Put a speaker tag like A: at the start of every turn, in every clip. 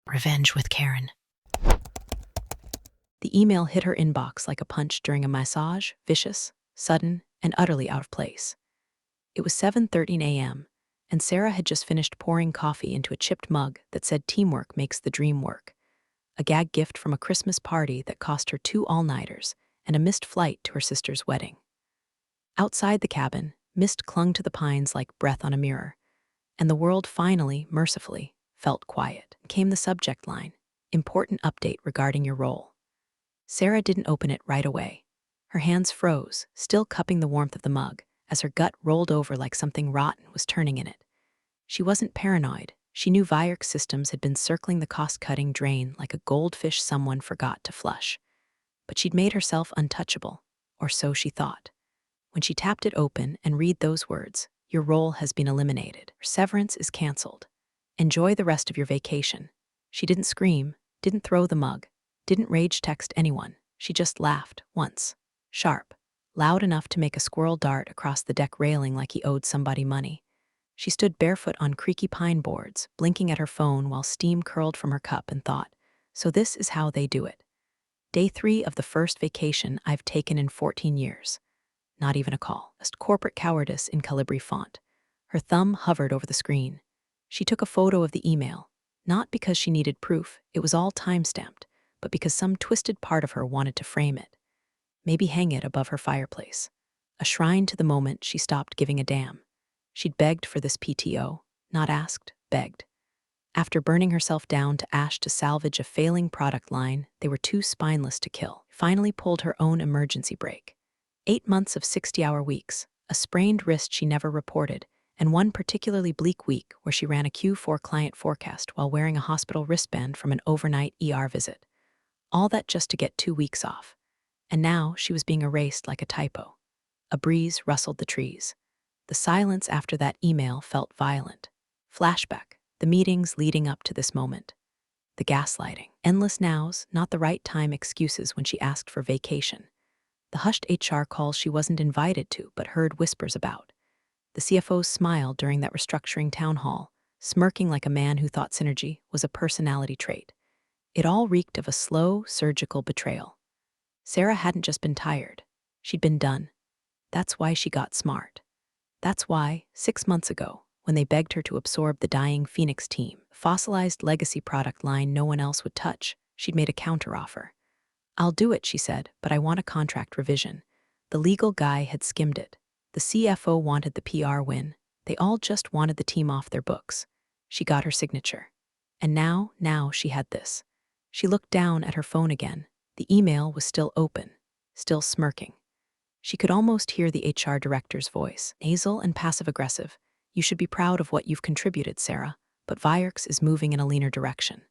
A: Revenge with Karen.
B: The email hit her inbox like a punch during a massage, vicious, sudden, and utterly out of place. It was 7:13 a.m., and Sarah had just finished pouring coffee into a chipped mug that said teamwork makes the dream work, a gag gift from a Christmas party that cost her 2 all-nighters and a missed flight to her sister's wedding. Outside the cabin, mist clung to the pines like breath on a mirror, and the world finally, mercifully, felt quiet. Came the subject line, important update regarding your role. Sarah didn't open it right away. Her hands froze, still cupping the warmth of the mug, as her gut rolled over like something rotten was turning in it. She wasn't paranoid. She knew Vyerk's systems had been circling the cost-cutting drain like a goldfish someone forgot to flush. But she'd made herself untouchable, or so she thought. When she tapped it open and read those words, your role has been eliminated. Severance is canceled. Enjoy the rest of your vacation. She didn't scream, didn't throw the mug, didn't rage text anyone. She just laughed, once. Sharp. Loud enough to make a squirrel dart across the deck railing like he owed somebody money. She stood barefoot on creaky pine boards, blinking at her phone while steam curled from her cup and thought, so this is how they do it. Day 3 of the first vacation I've taken in 14 years. Not even a call. Just corporate cowardice in Calibri font. Her thumb hovered over the screen. She took a photo of the email, not because she needed proof, it was all time-stamped, but because some twisted part of her wanted to frame it. Maybe hang it above her fireplace. A shrine to the moment she stopped giving a damn. She'd begged for this PTO, not asked, begged. After burning herself down to ash to salvage a failing product line they were too spineless to kill, finally pulled her own emergency brake. 8 months of 60-hour weeks, a sprained wrist she never reported, and one particularly bleak week where she ran a Q4 client forecast while wearing a hospital wristband from an overnight ER visit. All that just to get 2 weeks off. And now she was being erased like a typo. A breeze rustled the trees. The silence after that email felt violent. Flashback, the meetings leading up to this moment. The gaslighting, endless nows, not the right time excuses when she asked for vacation. The hushed HR calls she wasn't invited to but heard whispers about. The CFO's smile during that restructuring town hall, smirking like a man who thought synergy was a personality trait. It all reeked of a slow, surgical betrayal. Sarah hadn't just been tired. She'd been done. That's why she got smart. That's why, 6 months ago, when they begged her to absorb the dying Phoenix team, a fossilized legacy product line no one else would touch, she'd made a counteroffer. I'll do it, she said, but I want a contract revision. The legal guy had skimmed it. The CFO wanted the PR win. They all just wanted the team off their books. She got her signature. And now she had this. She looked down at her phone again. The email was still open, still smirking. She could almost hear the HR director's voice, nasal and passive-aggressive. You should be proud of what you've contributed, Sarah, but Vyerk's is moving in a leaner direction.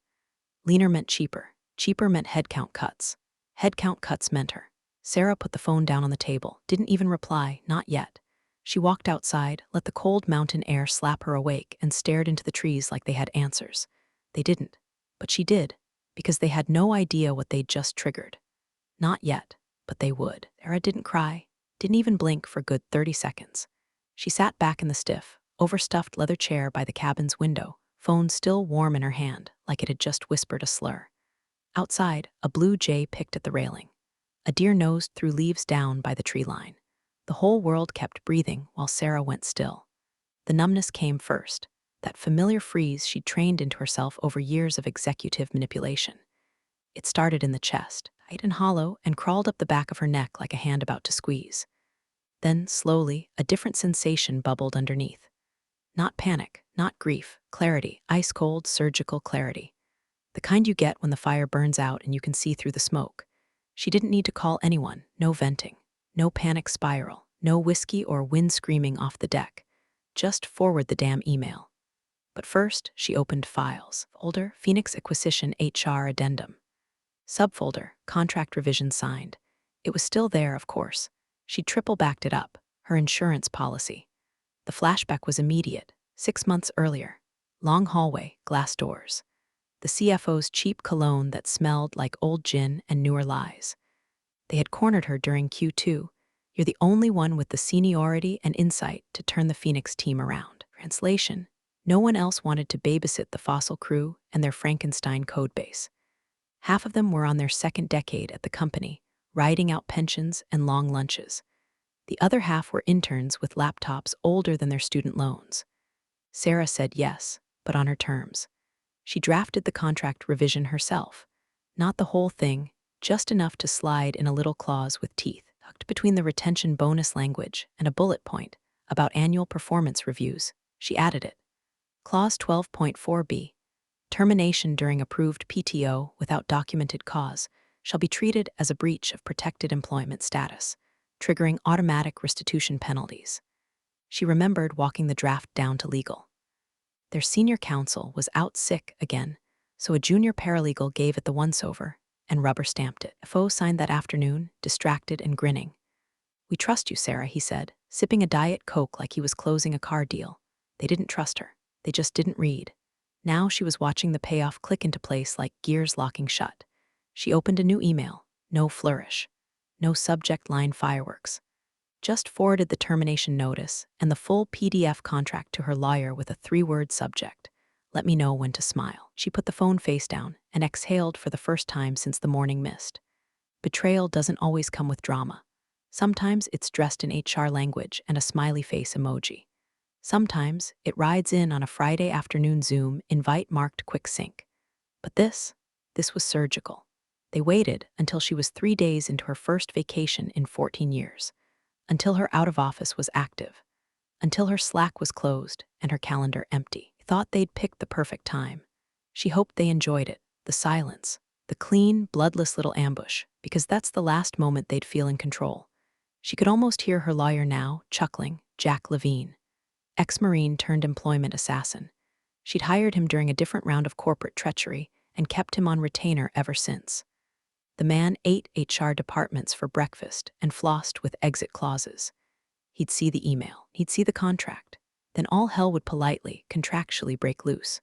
B: Leaner meant cheaper. Cheaper meant headcount cuts. Headcount cuts meant her. Sarah put the phone down on the table, didn't even reply, not yet. She walked outside, let the cold mountain air slap her awake, and stared into the trees like they had answers. They didn't, but she did, because they had no idea what they'd just triggered. Not yet, but they would. Sarah didn't cry, didn't even blink for a good 30 seconds. She sat back in the stiff, overstuffed leather chair by the cabin's window, phone still warm in her hand, like it had just whispered a slur. Outside, a blue jay picked at the railing. A deer nosed through leaves down by the tree line. The whole world kept breathing while Sarah went still. The numbness came first, that familiar freeze she'd trained into herself over years of executive manipulation. It started in the chest, tight and hollow, and crawled up the back of her neck like a hand about to squeeze. Then, slowly, a different sensation bubbled underneath. Not panic, not grief, clarity, ice-cold, surgical clarity. The kind you get when the fire burns out and you can see through the smoke. She didn't need to call anyone, no venting, no panic spiral, no whiskey or wind screaming off the deck. Just forward the damn email. But first, she opened files. Folder, Phoenix Acquisition HR Addendum. Subfolder, Contract Revision Signed. It was still there, of course. She'd triple-backed it up, her insurance policy. The flashback was immediate, 6 months earlier. Long hallway, glass doors. The CFO's cheap cologne that smelled like old gin and newer lies. They had cornered her during Q2. You're the only one with the seniority and insight to turn the Phoenix team around. Translation, No one else wanted to babysit the fossil crew and their Frankenstein codebase. Half of them were on their second decade at the company, riding out pensions and long lunches. The other half were interns with laptops older than their student loans. Sarah said yes, but on her terms. She drafted the contract revision herself. Not the whole thing, just enough to slide in a little clause with teeth, tucked between the retention bonus language and a bullet point about annual performance reviews. She added it. Clause 12.4b. Termination during approved PTO without documented cause shall be treated as a breach of protected employment status, triggering automatic restitution penalties. She remembered walking the draft down to legal. Their senior counsel was out sick again, so a junior paralegal gave it the once-over and rubber-stamped it. FO signed that afternoon, distracted and grinning. "We trust you, Sarah," he said, sipping a Diet Coke like he was closing a car deal. They didn't trust her. They just didn't read. Now she was watching the payoff click into place like gears locking shut. She opened a new email. No flourish. No subject line fireworks. Just forwarded the termination notice and the full PDF contract to her lawyer with a 3-word subject. "Let me know when to smile." She put the phone face down and exhaled for the first time since the morning mist. Betrayal doesn't always come with drama. Sometimes it's dressed in HR language and a smiley face emoji. Sometimes it rides in on a Friday afternoon Zoom invite marked quick sync. But this was surgical. They waited until she was 3 days into her first vacation in 14 years, until her out-of-office was active, until her Slack was closed and her calendar empty. Thought they'd picked the perfect time. She hoped they enjoyed it, the silence, the clean, bloodless little ambush, because that's the last moment they'd feel in control. She could almost hear her lawyer now, chuckling, Jack Levine. Ex-Marine turned employment assassin. She'd hired him during a different round of corporate treachery and kept him on retainer ever since. The man ate HR departments for breakfast and flossed with exit clauses. He'd see the email. He'd see the contract. Then all hell would politely, contractually break loose.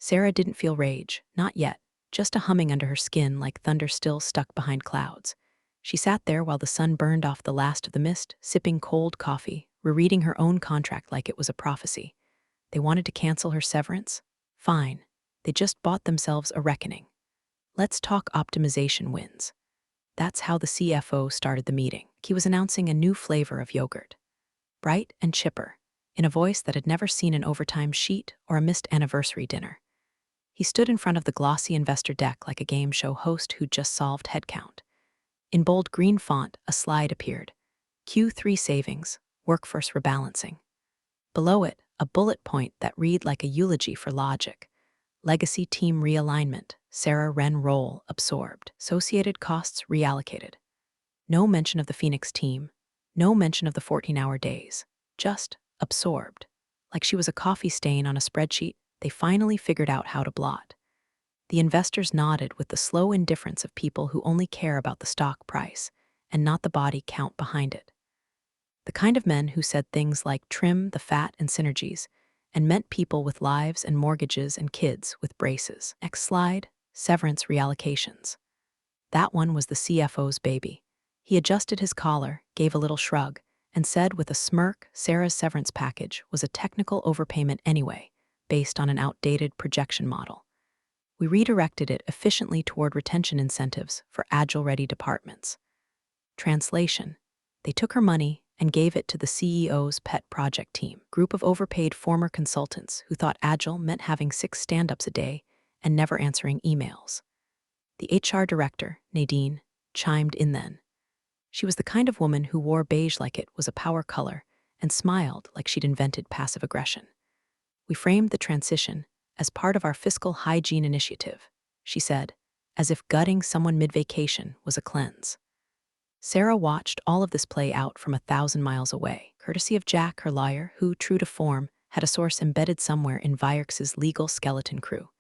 B: Sarah didn't feel rage, not yet, just a humming under her skin like thunder still stuck behind clouds. She sat there while the sun burned off the last of the mist, sipping cold coffee, rereading her own contract like it was a prophecy. They wanted to cancel her severance? Fine. They just bought themselves a reckoning. Let's talk optimization wins. That's how the CFO started the meeting. He was announcing a new flavor of yogurt. Bright and chipper, in a voice that had never seen an overtime sheet or a missed anniversary dinner. He stood in front of the glossy investor deck like a game show host who'd just solved headcount. In bold green font, a slide appeared. Q3 savings, workforce rebalancing. Below it, a bullet point that read like a eulogy for logic. Legacy team realignment, Sarah Wren role absorbed, associated costs reallocated. No mention of the Phoenix team, no mention of the 14-hour days, just absorbed. Like she was a coffee stain on a spreadsheet they finally figured out how to blot. The investors nodded with the slow indifference of people who only care about the stock price and not the body count behind it. The kind of men who said things like trim the fat and synergies and meant people with lives and mortgages and kids with braces. Next slide, severance reallocations. That one was the CFO's baby. He adjusted his collar, gave a little shrug, and said with a smirk Sarah's severance package was a technical overpayment anyway, based on an outdated projection model. We redirected it efficiently toward retention incentives for Agile-ready departments. Translation: they took her money and gave it to the CEO's pet project team, group of overpaid former consultants who thought Agile meant having 6 stand-ups a day and never answering emails. The HR director, Nadine, chimed in then. She was the kind of woman who wore beige like it was a power color and smiled like she'd invented passive aggression. "We framed the transition as part of our fiscal hygiene initiative," she said, as if gutting someone mid-vacation was a cleanse. Sarah watched all of this play out from 1,000 miles away, courtesy of Jack, her lawyer, who, true to form, had a source embedded somewhere in Vierx's legal skeleton crew.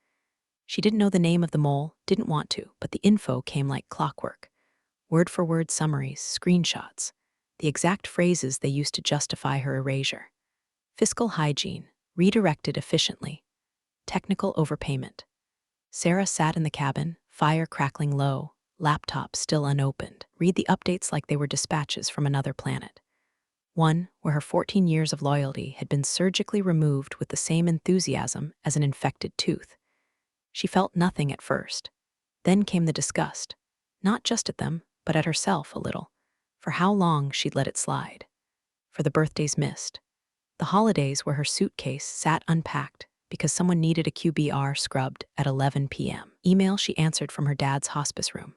B: She didn't know the name of the mole, didn't want to, but the info came like clockwork. Word-for-word summaries, screenshots, the exact phrases they used to justify her erasure. Fiscal hygiene, redirected efficiently. Technical overpayment. Sarah sat in the cabin, fire crackling low, laptop still unopened. Read the updates like they were dispatches from another planet. one where her 14 years of loyalty had been surgically removed with the same enthusiasm as an infected tooth. She felt nothing at first. Then came the disgust, not just at them, but at herself a little, for how long she'd let it slide. For the birthdays missed, the holidays where her suitcase sat unpacked because someone needed a QBR scrubbed at 11 p.m. Email she answered from her dad's hospice room.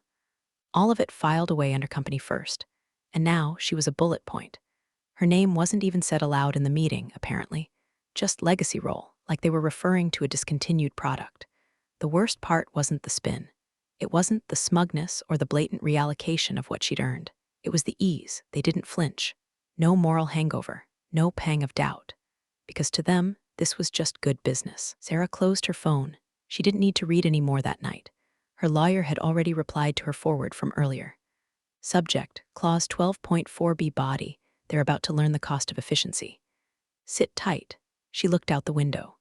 B: All of it filed away under company first, and now she was a bullet point. Her name wasn't even said aloud in the meeting, apparently, just legacy role, like they were referring to a discontinued product. The worst part wasn't the spin. It wasn't the smugness or the blatant reallocation of what she'd earned. It was the ease. They didn't flinch. No moral hangover, no pang of doubt. Because to them, this was just good business. Sarah closed her phone. She didn't need to read any more that night. Her lawyer had already replied to her forward from earlier. Subject, Clause 12.4b body. They're about to learn the cost of efficiency. Sit tight. She looked out the window.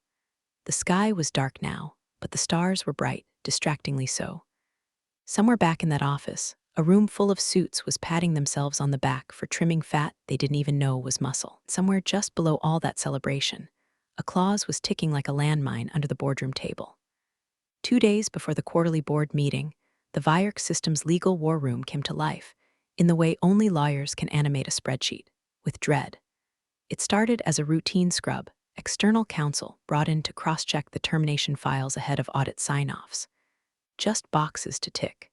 B: The sky was dark now, but the stars were bright, distractingly so. Somewhere back in that office, a room full of suits was patting themselves on the back for trimming fat they didn't even know was muscle. Somewhere just below all that celebration, a clause was ticking like a landmine under the boardroom table. 2 days before the quarterly board meeting, the Virk Systems legal war room came to life, in the way only lawyers can animate a spreadsheet, with dread. It started as a routine scrub, external counsel brought in to cross-check the termination files ahead of audit sign-offs. Just boxes to tick.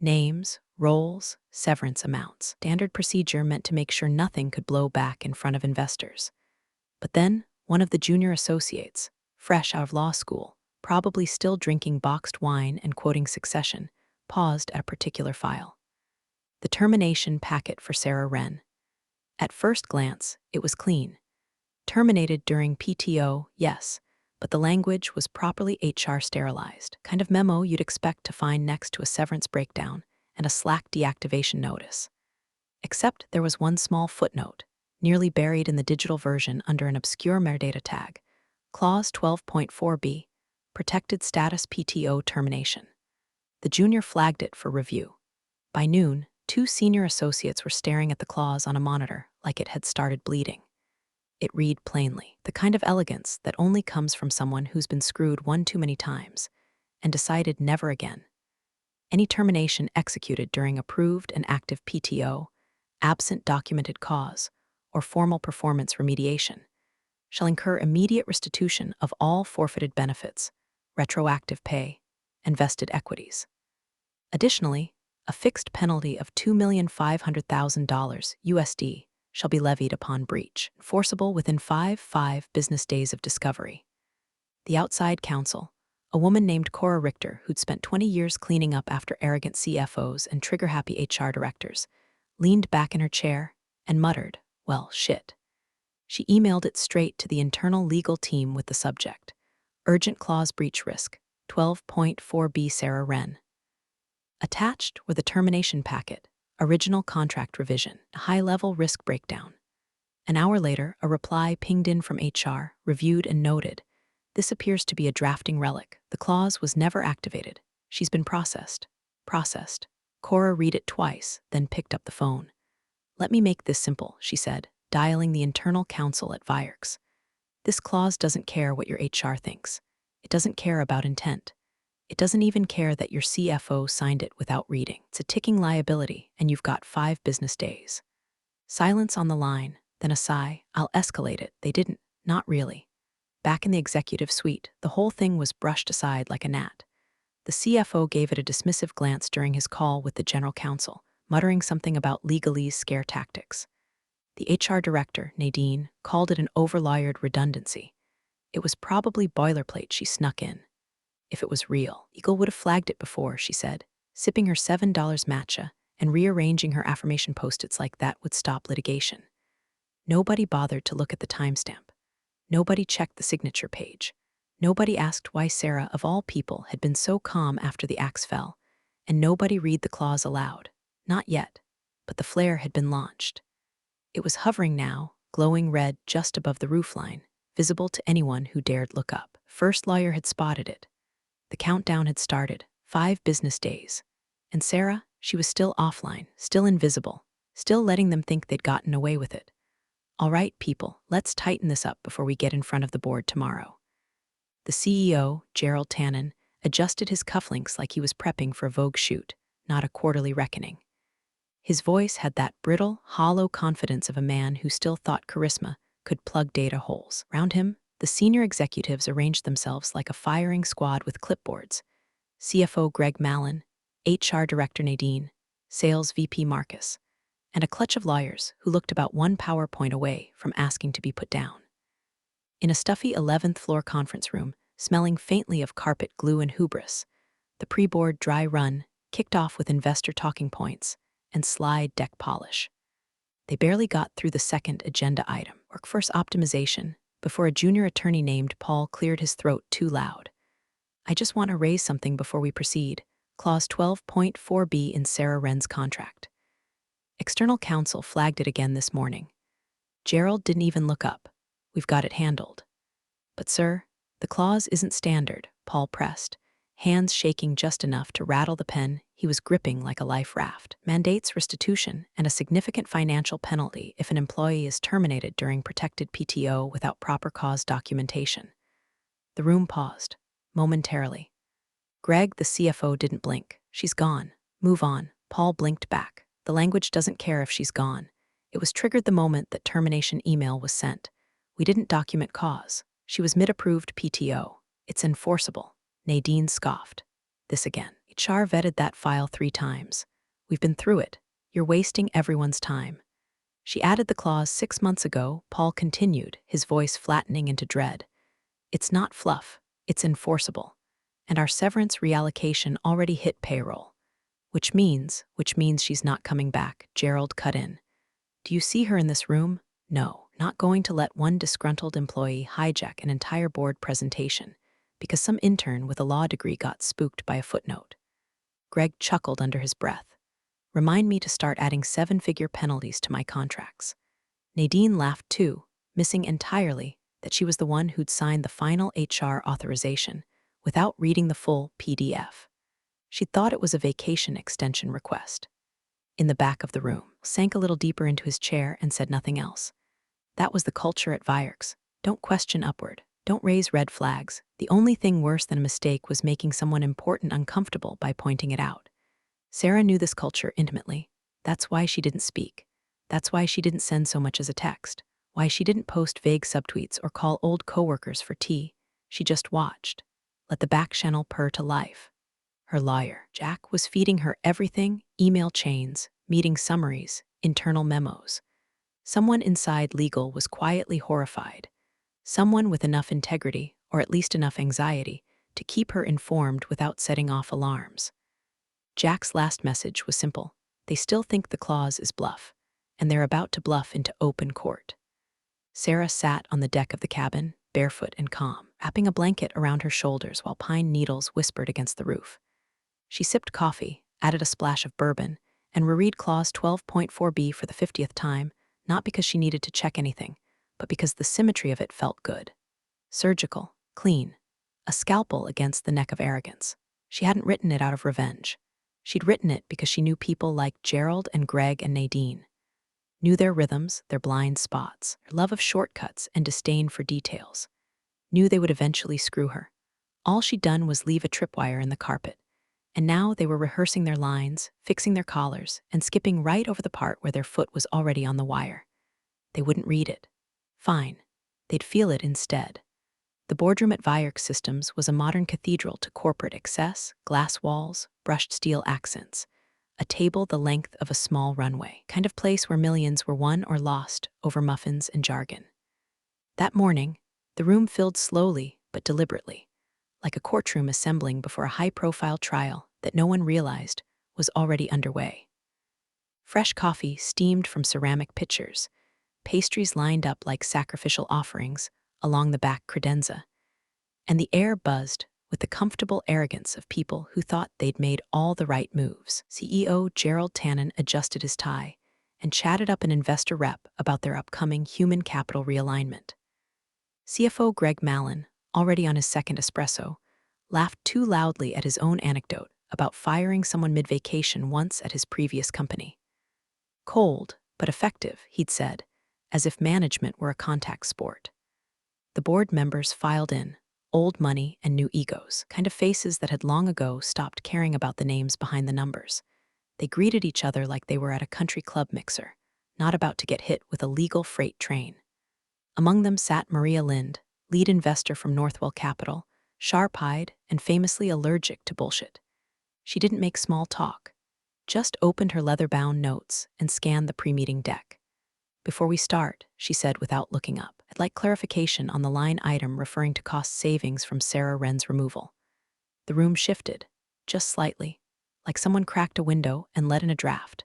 B: Names, roles, severance amounts. Standard procedure meant to make sure nothing could blow back in front of investors. But then, one of the junior associates, fresh out of law school, probably still drinking boxed wine and quoting Succession, paused at a particular file. The termination packet for Sarah Wren. At first glance, it was clean. Terminated during PTO, yes, but the language was properly HR sterilized, kind of memo you'd expect to find next to a severance breakdown and a Slack deactivation notice. Except there was one small footnote, nearly buried in the digital version under an obscure metadata tag, Clause 12.4b, Protected Status PTO Termination. The junior flagged it for review. By noon, 2 senior associates were staring at the clause on a monitor like it had started bleeding. It read plainly, the kind of elegance that only comes from someone who's been screwed one too many times and decided never again. Any termination executed during approved and active PTO, absent documented cause, or formal performance remediation, shall incur immediate restitution of all forfeited benefits, retroactive pay, and vested equities. Additionally, a fixed penalty of $2,500,000 USD shall be levied upon breach, enforceable within 5 business days of discovery. The outside counsel, a woman named Cora Richter who'd spent 20 years cleaning up after arrogant CFOs and trigger-happy HR directors, leaned back in her chair and muttered, well, shit. She emailed it straight to the internal legal team with the subject, Urgent Clause Breach Risk, 12.4b Sarah Wren. Attached were the termination packet, original contract revision, a high-level risk breakdown. An hour later, a reply pinged in from HR, reviewed and noted. This appears to be a drafting relic. The clause was never activated. She's been processed. Processed. Cora read it twice, then picked up the phone. Let me make this simple, she said, dialing the internal counsel at Virks. This clause doesn't care what your HR thinks. It doesn't care about intent. It doesn't even care that your CFO signed it without reading. It's a ticking liability, and you've got 5 business days. Silence on the line, then a sigh. I'll escalate it. They didn't. Not really. Back in the executive suite, the whole thing was brushed aside like a gnat. The CFO gave it a dismissive glance during his call with the general counsel, muttering something about legalese scare tactics. The HR director, Nadine, called it an over-lawyered redundancy. It was probably boilerplate she snuck in. If it was real, Eagle would have flagged it before, she said, sipping her $7 matcha and rearranging her affirmation post-its like that would stop litigation. Nobody bothered to look at the timestamp. Nobody checked the signature page. Nobody asked why Sarah, of all people, had been so calm after the axe fell, and nobody read the clause aloud. Not yet, but the flare had been launched. It was hovering now, glowing red just above the roofline, visible to anyone who dared look up. First lawyer had spotted it. The countdown had started, 5 business days. And Sarah, she was still offline, still invisible, still letting them think they'd gotten away with it. All right, people, let's tighten this up before we get in front of the board tomorrow. The CEO, Gerald Tannen, adjusted his cufflinks like he was prepping for a Vogue shoot, not a quarterly reckoning. His voice had that brittle, hollow confidence of a man who still thought charisma could plug data holes. Round him, the senior executives arranged themselves like a firing squad with clipboards. CFO Greg Mallon, HR Director Nadine, Sales VP Marcus, and a clutch of lawyers who looked about one PowerPoint away from asking to be put down. In a stuffy 11th floor conference room, smelling faintly of carpet glue and hubris, the pre-board dry run kicked off with investor talking points and slide deck polish. They barely got through the second agenda item, workforce optimization, before a junior attorney named Paul cleared his throat too loud. I just want to raise something before we proceed. Clause 12.4b in Sarah Wren's contract. External counsel flagged it again this morning. Gerald didn't even look up. We've got it handled. But sir, the clause isn't standard, Paul pressed, hands shaking just enough to rattle the pen he was gripping like a life raft. Mandates restitution and a significant financial penalty if an employee is terminated during protected PTO without proper cause documentation. The room paused, momentarily. Greg, the CFO, didn't blink. She's gone. Move on. Paul blinked back. The language doesn't care if she's gone. It was triggered the moment that termination email was sent. We didn't document cause. She was mid-approved PTO. It's enforceable. Nadine scoffed. This again. HR vetted that file 3 times. We've been through it. You're wasting everyone's time. She added the clause 6 months ago, Paul continued, his voice flattening into dread. It's not fluff. It's enforceable. And our severance reallocation already hit payroll. Which means she's not coming back, Gerald cut in. Do you see her in this room? No, not going to let one disgruntled employee hijack an entire board presentation because some intern with a law degree got spooked by a footnote. Greg chuckled under his breath. Remind me to start adding 7-figure penalties to my contracts. Nadine laughed too, missing entirely that she was the one who'd signed the final HR authorization without reading the full PDF. She thought it was a vacation extension request. In the back of the room, sank a little deeper into his chair and said nothing else. That was the culture at Vierks. Don't question upward. Don't raise red flags. The only thing worse than a mistake was making someone important uncomfortable by pointing it out. Sarah knew this culture intimately. That's why she didn't speak. That's why she didn't send so much as a text. Why she didn't post vague subtweets or call old coworkers for tea. She just watched. Let the back channel purr to life. Her lawyer, Jack, was feeding her everything: email chains, meeting summaries, internal memos. Someone inside legal was quietly horrified. Someone with enough integrity, or at least enough anxiety, to keep her informed without setting off alarms. Jack's last message was simple. They still think the clause is bluff, and they're about to bluff into open court. Sarah sat on the deck of the cabin, barefoot and calm, wrapping a blanket around her shoulders while pine needles whispered against the roof. She sipped coffee, added a splash of bourbon, and reread clause 12.4b for the 50th time, not because she needed to check anything, but because the symmetry of it felt good. Surgical, clean, a scalpel against the neck of arrogance. She hadn't written it out of revenge. She'd written it because she knew people like Gerald and Greg and Nadine. Knew their rhythms, their blind spots, their love of shortcuts and disdain for details. Knew they would eventually screw her. All she'd done was leave a tripwire in the carpet. And now they were rehearsing their lines, fixing their collars, and skipping right over the part where their foot was already on the wire. They wouldn't read it. Fine. They'd feel it instead. The boardroom at Vierks Systems was a modern cathedral to corporate excess, glass walls, brushed steel accents, a table the length of a small runway, kind of place where millions were won or lost over muffins and jargon. That morning, the room filled slowly but deliberately, like a courtroom assembling before a high-profile trial that no one realized was already underway. Fresh coffee steamed from ceramic pitchers, pastries lined up like sacrificial offerings along the back credenza, and the air buzzed with the comfortable arrogance of people who thought they'd made all the right moves. CEO Gerald Tannen adjusted his tie and chatted up an investor rep about their upcoming human capital realignment. CFO Greg Mallon, already on his second espresso, laughed too loudly at his own anecdote about firing someone mid-vacation once at his previous company. Cold, but effective, he'd said, as if management were a contact sport. The board members filed in, old money and new egos, kind of faces that had long ago stopped caring about the names behind the numbers. They greeted each other like they were at a country club mixer, not about to get hit with a legal freight train. Among them sat Maria Lind, lead investor from Northwell Capital, sharp-eyed and famously allergic to bullshit. She didn't make small talk, just opened her leather-bound notes and scanned the pre-meeting deck. "Before we start," she said without looking up, "I'd like clarification on the line item referring to cost savings from Sarah Wren's removal." The room shifted, just slightly, like someone cracked a window and let in a draft.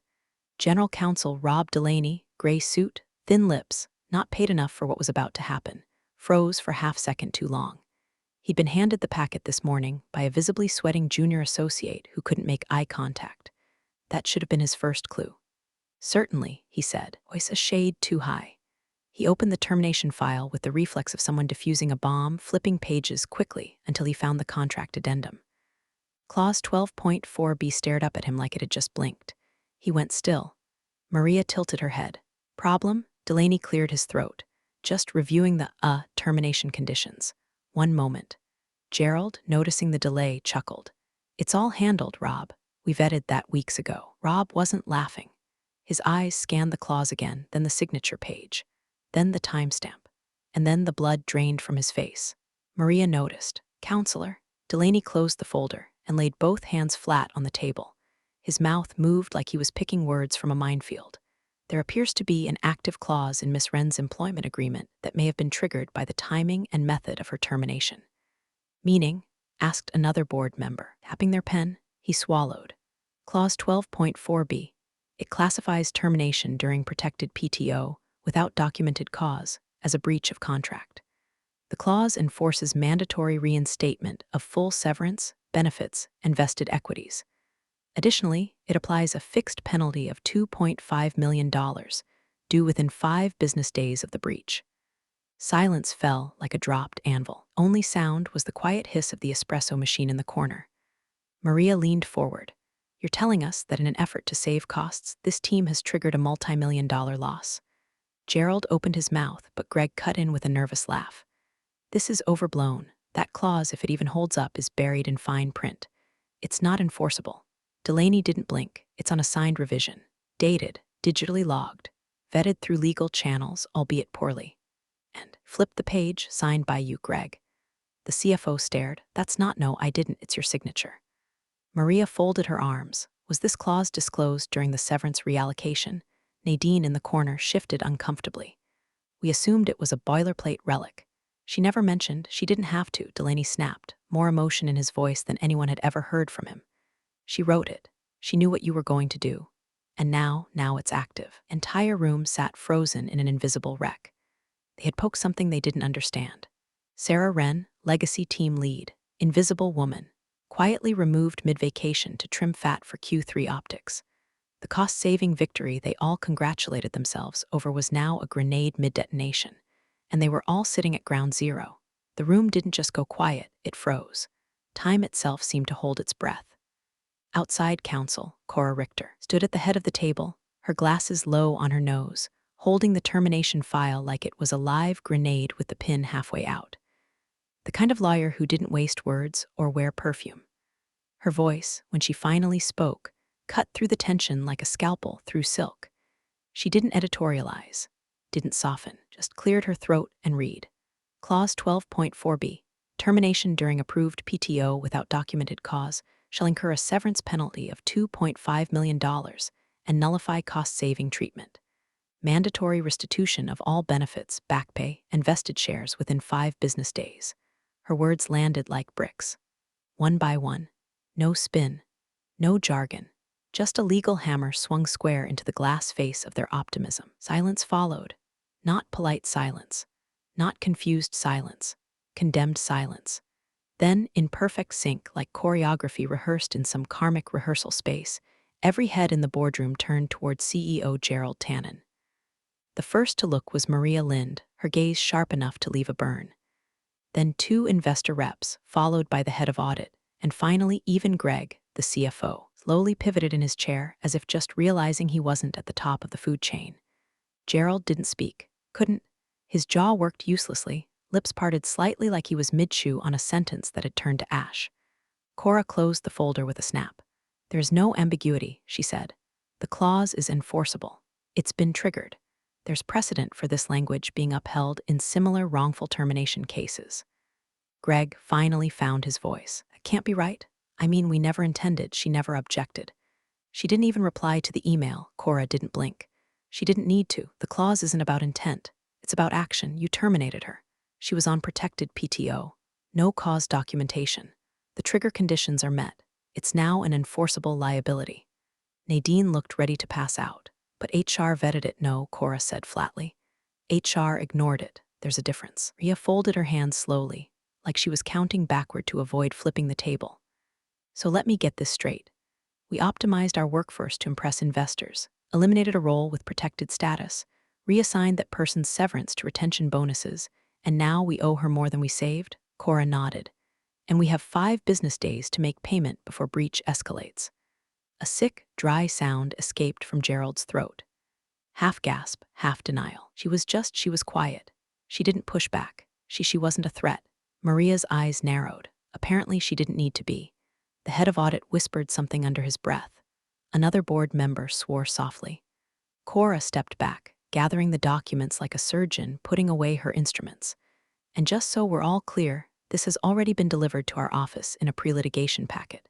B: General Counsel Rob Delaney, gray suit, thin lips, not paid enough for what was about to happen, froze for half-second too long. He'd been handed the packet this morning by a visibly sweating junior associate who couldn't make eye contact. That should have been his first clue. "Certainly," he said, voice a shade too high. He opened the termination file with the reflex of someone defusing a bomb, flipping pages quickly until he found the contract addendum. Clause 12.4b stared up at him like it had just blinked. He went still. Maria tilted her head. "Problem?" Delaney cleared his throat. "Just reviewing the termination conditions. One moment." Gerald, noticing the delay, chuckled. "It's all handled, Rob. We vetted that weeks ago." Rob wasn't laughing. His eyes scanned the clause again, then the signature page, then the timestamp, and then the blood drained from his face. Maria noticed. "Counselor." Delaney closed the folder and laid both hands flat on the table. His mouth moved like he was picking words from a minefield. "There appears to be an active clause in Miss Wren's employment agreement that may have been triggered by the timing and method of her termination." "Meaning?" asked another board member. Tapping their pen, he swallowed. "Clause 12.4b. It classifies termination during protected PTO without documented cause as a breach of contract. The clause enforces mandatory reinstatement of full severance, benefits, and vested equities. Additionally, it applies a fixed penalty of $2.5 million, due within 5 business days of the breach." Silence fell like a dropped anvil. Only sound was the quiet hiss of the espresso machine in the corner. Maria leaned forward. "You're telling us that in an effort to save costs, this team has triggered a multi-million-dollar loss." Gerald opened his mouth, but Greg cut in with a nervous laugh. "This is overblown. That clause, if it even holds up, is buried in fine print. It's not enforceable." Delaney didn't blink. "It's on a signed revision. Dated, digitally logged, vetted through legal channels, albeit poorly. And flipped the page, signed by you, Greg." The CFO stared. "That's not no, I didn't, it's your signature." Maria folded her arms. Was this clause disclosed during the severance reallocation? Nadine in the corner shifted uncomfortably. "We assumed it was a boilerplate relic." "She never mentioned, she didn't have to," Delaney snapped, more emotion in his voice than anyone had ever heard from him. "She wrote it. She knew what you were going to do. And now it's active." Entire room sat frozen in an invisible wreck. They had poked something they didn't understand. Sarah Wren, legacy team lead, invisible woman, quietly removed mid-vacation to trim fat for Q3 optics. The cost-saving victory they all congratulated themselves over was now a grenade mid-detonation, and they were all sitting at ground zero. The room didn't just go quiet, it froze. Time itself seemed to hold its breath. Outside counsel, Cora Richter, stood at the head of the table, her glasses low on her nose, holding the termination file like it was a live grenade with the pin halfway out. The kind of lawyer who didn't waste words or wear perfume. Her voice, when she finally spoke, cut through the tension like a scalpel through silk. She didn't editorialize, didn't soften, just cleared her throat and read. Clause 12.4b. Termination during approved PTO without documented cause shall incur a severance penalty of $2.5 million and nullify cost-saving treatment. Mandatory restitution of all benefits, back pay, and vested shares within 5 business days. Her words landed like bricks. One by one. No spin. No jargon. Just a legal hammer swung square into the glass face of their optimism. Silence followed. Not polite silence. Not confused silence. Condemned silence. Then, in perfect sync, like choreography rehearsed in some karmic rehearsal space, every head in the boardroom turned toward CEO Gerald Tannen. The first to look was Maria Lind, her gaze sharp enough to leave a burn. Then 2 investor reps, followed by the head of audit, and finally even Greg, the CFO, slowly pivoted in his chair as if just realizing he wasn't at the top of the food chain. Gerald didn't speak, Couldn't. His jaw worked uselessly, lips parted slightly like he was mid-chew on a sentence that had turned to ash. Cora closed the folder with a snap. There is no ambiguity, she said. The clause is enforceable. It's been triggered. There's precedent for this language being upheld in similar wrongful termination cases. Greg finally found his voice. That can't be right. I mean, we never intended, she never objected. She didn't even reply to the email. Cora didn't blink. She didn't need to. The clause isn't about intent. It's about action. You terminated her. She was on protected PTO. No cause documentation. The trigger conditions are met. It's now an enforceable liability. Nadine looked ready to pass out, but HR vetted it. No, Cora said flatly. HR ignored it. There's a difference. Ria folded her hands slowly, like she was counting backward to avoid flipping the table. So let me get this straight. We optimized our workforce to impress investors, eliminated a role with protected status, reassigned that person's severance to retention bonuses, and now we owe her more than we saved? Cora nodded. And we have 5 business days to make payment before breach escalates. A sick, dry sound escaped from Gerald's throat. Half gasp, half denial. She was quiet. She didn't push back. She wasn't a threat. Maria's eyes narrowed. Apparently she didn't need to be. The head of audit whispered something under his breath. Another board member swore softly. Cora stepped back, gathering the documents like a surgeon putting away her instruments. And just so we're all clear, this has already been delivered to our office in a pre-litigation packet.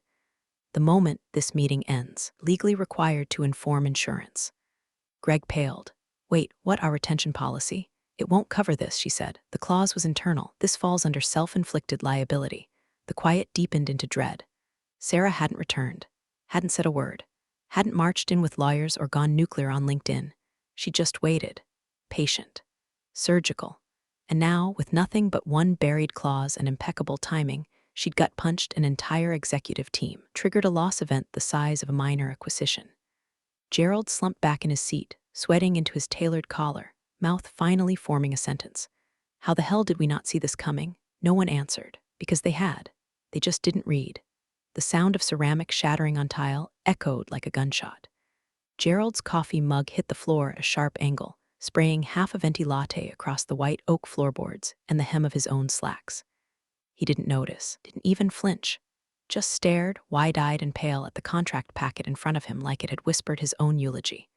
B: The moment this meeting ends, legally required to inform insurance. Greg paled. Wait, what, our retention policy? It won't cover this, she said. The clause was internal. This falls under self-inflicted liability. The quiet deepened into dread. Sarah hadn't returned, hadn't said a word, hadn't marched in with lawyers or gone nuclear on LinkedIn. She just waited, patient, surgical. And now, with nothing but one buried clause and impeccable timing, she'd gut-punched an entire executive team, triggered a loss event the size of a minor acquisition. Gerald slumped back in his seat, sweating into his tailored collar, mouth finally forming a sentence. How the hell did we not see this coming? No one answered, because they had. They just didn't read. The sound of ceramic shattering on tile echoed like a gunshot. Gerald's coffee mug hit the floor at a sharp angle, spraying half a venti latte across the white oak floorboards and the hem of his own slacks. He didn't notice, didn't even flinch, just stared, wide-eyed and pale, at the contract packet in front of him like it had whispered his own eulogy.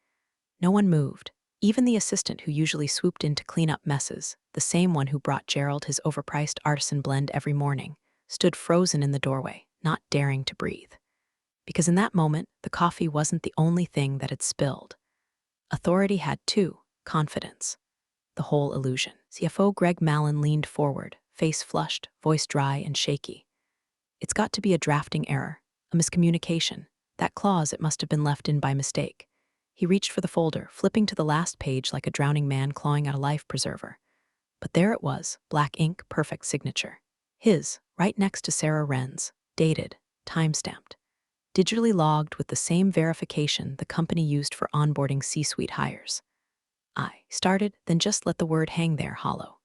B: No one moved, even the assistant who usually swooped in to clean up messes, the same one who brought Gerald his overpriced artisan blend every morning, stood frozen in the doorway, not daring to breathe. Because in that moment, the coffee wasn't the only thing that had spilled. Authority had too: confidence. The whole illusion. CFO Greg Mallon leaned forward, face flushed, voice dry and shaky. It's got to be a drafting error, a miscommunication. That clause, it must have been left in by mistake. He reached for the folder, flipping to the last page like a drowning man clawing at a life preserver. But there it was, black ink, perfect signature. His, right next to Sarah Wren's, dated, time-stamped, digitally logged with the same verification the company used for onboarding C-suite hires. I started, then just let the word hang there hollow.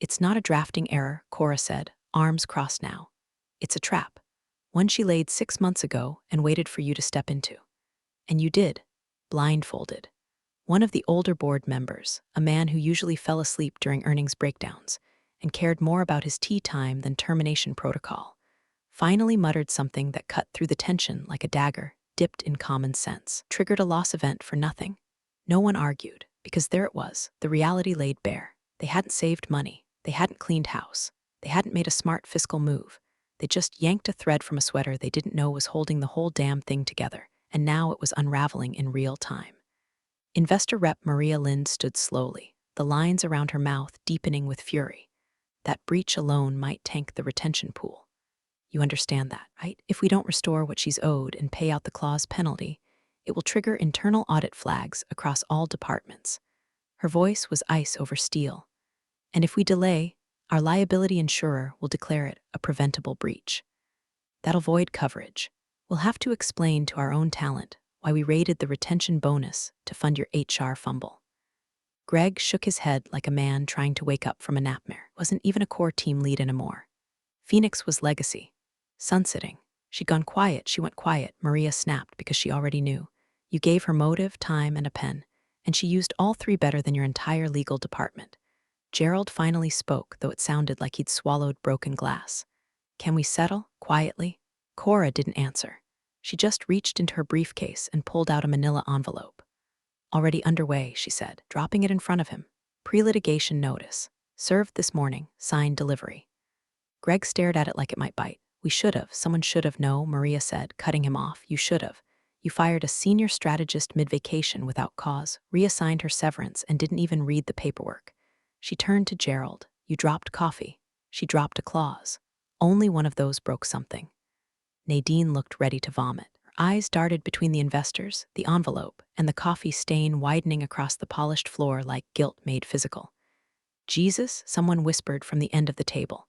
B: It's not a drafting error, Cora said, arms crossed now. It's a trap. One she laid 6 months ago and waited for you to step into. And you did, blindfolded. One of the older board members, a man who usually fell asleep during earnings breakdowns and cared more about his tea time than termination protocol, finally muttered something that cut through the tension like a dagger, dipped in common sense, triggered a loss event for nothing. No one argued, because there it was, the reality laid bare. They hadn't saved money, they hadn't cleaned house, they hadn't made a smart fiscal move. They just yanked a thread from a sweater they didn't know was holding the whole damn thing together, and now it was unraveling in real time. Investor rep Maria Lind stood slowly, the lines around her mouth deepening with fury. That breach alone might tank the retention pool. You understand that, right? If we don't restore what she's owed and pay out the clause penalty, it will trigger internal audit flags across all departments. Her voice was ice over steel. And if we delay, our liability insurer will declare it a preventable breach. That'll void coverage. We'll have to explain to our own talent why we raided the retention bonus to fund your HR fumble. Greg shook his head like a man trying to wake up from a nightmare. Wasn't even a core team lead anymore. Phoenix was legacy. Sunsetting. She'd gone quiet, she went quiet, Maria snapped because she already knew. You gave her motive, time, and a pen, and she used all three better than your entire legal department. Gerald finally spoke, though it sounded like he'd swallowed broken glass. Can we settle? Quietly. Cora didn't answer. She just reached into her briefcase and pulled out a manila envelope. Already underway, she said, dropping it in front of him. Pre-litigation notice. Served this morning. Signed delivery. Greg stared at it like it might bite. We should have. Someone should have. No, Maria said, cutting him off. You should have. You fired a senior strategist mid-vacation without cause, reassigned her severance, and didn't even read the paperwork. She turned to Gerald. You dropped coffee. She dropped a clause. Only one of those broke something. Nadine looked ready to vomit. Her eyes darted between the investors, the envelope, and the coffee stain widening across the polished floor like guilt made physical. Jesus, someone whispered from the end of the table.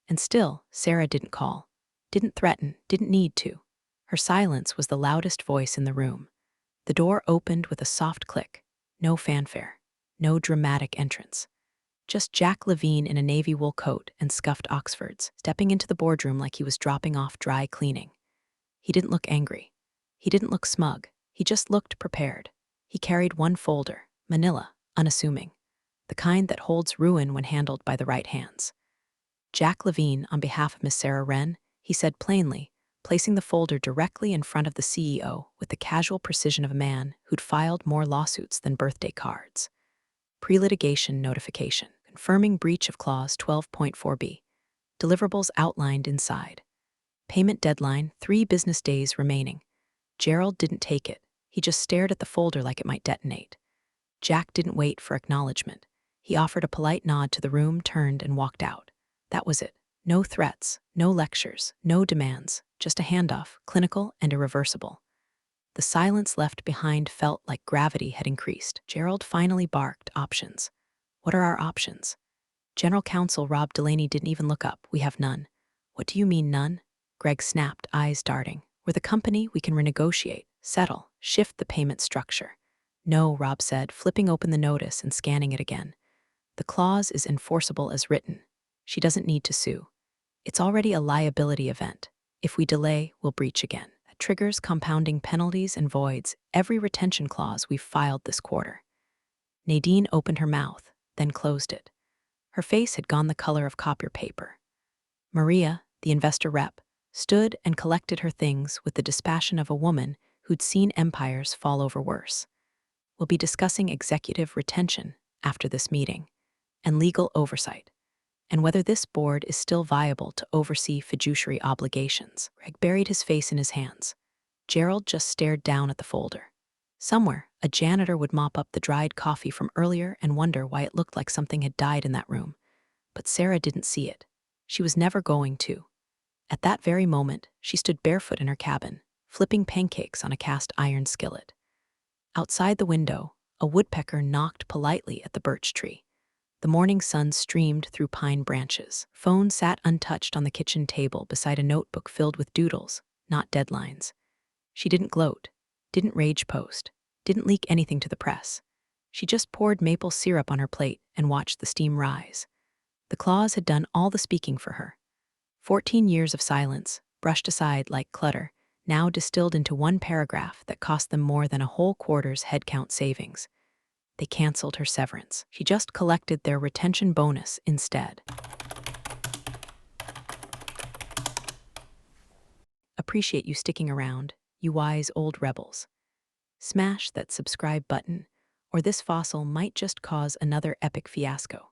B: And still, Sarah didn't call. Didn't threaten, didn't need to. Her silence was the loudest voice in the room. The door opened with a soft click. No fanfare. No dramatic entrance. Just Jack Levine in a navy wool coat and scuffed Oxfords, stepping into the boardroom like he was dropping off dry cleaning. He didn't look angry. He didn't look smug. He just looked prepared. He carried one folder, manila, unassuming. The kind that holds ruin when handled by the right hands. Jack Levine, on behalf of Miss Sarah Wren, he said plainly, placing the folder directly in front of the CEO with the casual precision of a man who'd filed more lawsuits than birthday cards. Pre-litigation notification, confirming breach of Clause 12.4b. Deliverables outlined inside. Payment deadline, 3 business days remaining. Gerald didn't take it. He just stared at the folder like it might detonate. Jack didn't wait for acknowledgement. He offered a polite nod to the room, turned, and walked out. That was it. No threats, no lectures, no demands, just a handoff, clinical and irreversible. The silence left behind felt like gravity had increased. Gerald finally barked, options. What are our options? General Counsel Rob Delaney didn't even look up. We have none. What do you mean none? Greg snapped, eyes darting. We're the company, we can renegotiate, settle, shift the payment structure. No, Rob said, flipping open the notice and scanning it again. The clause is enforceable as written. She doesn't need to sue. It's already a liability event. If we delay, we'll breach again. That triggers compounding penalties and voids every retention clause we've filed this quarter. Nadine opened her mouth, then closed it. Her face had gone the color of copier paper. Maria, the investor rep, stood and collected her things with the dispassion of a woman who'd seen empires fall over worse. We'll be discussing executive retention after this meeting, and legal oversight, and whether this board is still viable to oversee fiduciary obligations. Greg buried his face in his hands. Gerald just stared down at the folder. Somewhere, a janitor would mop up the dried coffee from earlier and wonder why it looked like something had died in that room. But Sarah didn't see it. She was never going to. At that very moment, she stood barefoot in her cabin, flipping pancakes on a cast iron skillet. Outside the window, a woodpecker knocked politely at the birch tree. The morning sun streamed through pine branches. Phone sat untouched on the kitchen table beside a notebook filled with doodles, not deadlines. She didn't gloat, didn't rage post, didn't leak anything to the press. She just poured maple syrup on her plate and watched the steam rise. The clause had done all the speaking for her. 14 years of silence, brushed aside like clutter, now distilled into one paragraph that cost them more than a whole quarter's headcount savings. They canceled her severance. She just collected their retention bonus instead. Appreciate you sticking around, you wise old rebels. Smash that subscribe button, or this fossil might just cause another epic fiasco.